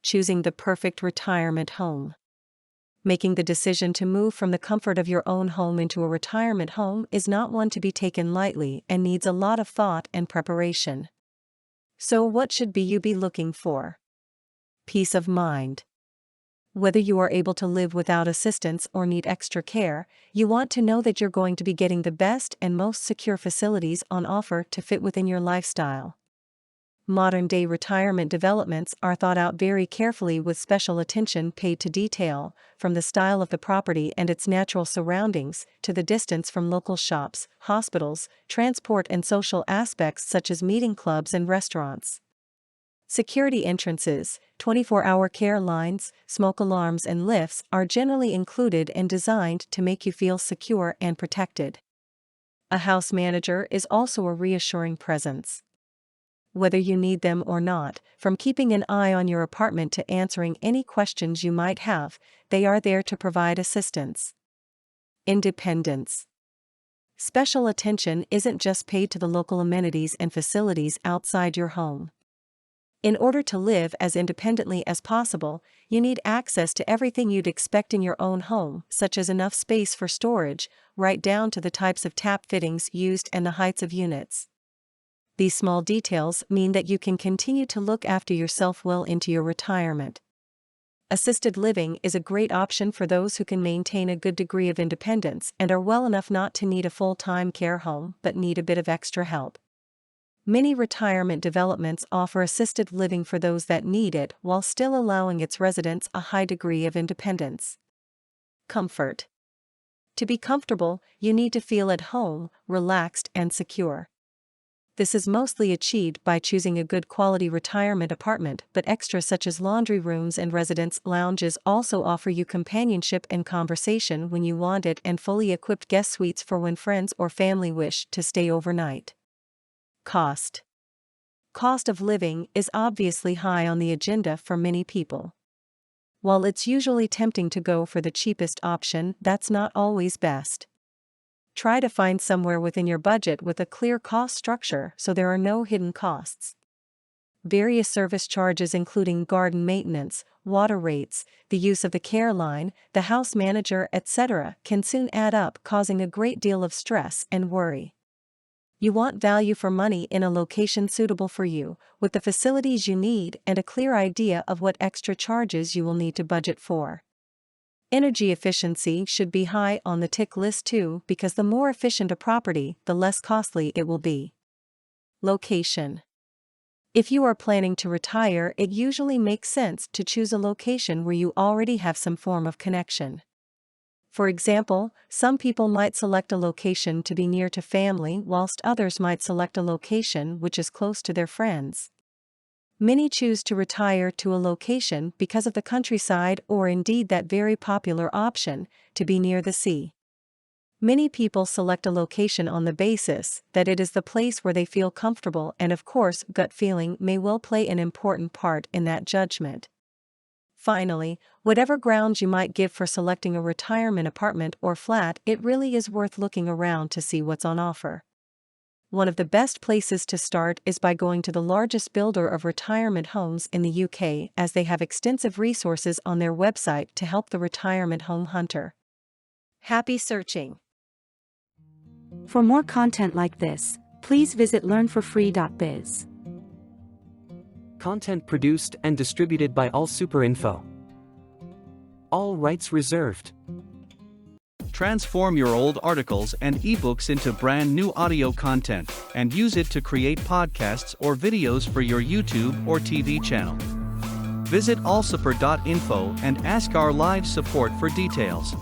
choosing the perfect retirement home. Making the decision to move from the comfort of your own home into a retirement home is not one to be taken lightly and needs a lot of thought and preparation. So what should you be looking for? Peace of mind. Whether you are able to live without assistance or need extra care, you want to know that you're going to be getting the best and most secure facilities on offer to fit within your lifestyle. Modern-day retirement developments are thought out very carefully with special attention paid to detail, from the style of the property and its natural surroundings, to the distance from local shops, hospitals, transport and social aspects such as meeting clubs and restaurants. Security entrances, 24-hour care lines, smoke alarms and lifts are generally included and designed to make you feel secure and protected. A house manager is also a reassuring presence. Whether you need them or not, from keeping an eye on your apartment to answering any questions you might have, they are there to provide assistance. Independence. Special attention isn't just paid to the local amenities and facilities outside your home. In order to live as independently as possible, you need access to everything you'd expect in your own home, such as enough space for storage, right down to the types of tap fittings used and the heights of units. These small details mean that you can continue to look after yourself well into your retirement. Assisted living is a great option for those who can maintain a good degree of independence and are well enough not to need a full-time care home but need a bit of extra help. Many retirement developments offer assisted living for those that need it while still allowing its residents a high degree of independence. Comfort. To be comfortable, you need to feel at home, relaxed and secure. This is mostly achieved by choosing a good quality retirement apartment, but extras such as laundry rooms and residence lounges also offer you companionship and conversation when you want it, and fully equipped guest suites for when friends or family wish to stay overnight. Cost. Cost of living is obviously high on the agenda for many people. While it's usually tempting to go for the cheapest option, that's not always best. Try to find somewhere within your budget with a clear cost structure so there are no hidden costs. Various service charges including garden maintenance, water rates, the use of the care line, the house manager, etc. can soon add up, causing a great deal of stress and worry. You want value for money in a location suitable for you, with the facilities you need and a clear idea of what extra charges you will need to budget for. Energy efficiency should be high on the tick list too, because the more efficient a property, the less costly it will be. Location. If you are planning to retire, it usually makes sense to choose a location where you already have some form of connection. For example, some people might select a location to be near to family, whilst others might select a location which is close to their friends. Many choose to retire to a location because of the countryside, or indeed that very popular option, to be near the sea. Many people select a location on the basis that it is the place where they feel comfortable, and of course, gut feeling may well play an important part in that judgment. Finally, whatever grounds you might give for selecting a retirement apartment or flat, it really is worth looking around to see what's on offer. One of the best places to start is by going to the largest builder of retirement homes in the UK, as they have extensive resources on their website to help the retirement home hunter. Happy searching! For more content like this, please visit learnforfree.biz. Content produced and distributed by AllSuperInfo. All rights reserved. Transform your old articles and ebooks into brand new audio content and use it to create podcasts or videos for your YouTube or TV channel. Visit allsuper.info and ask our live support for details.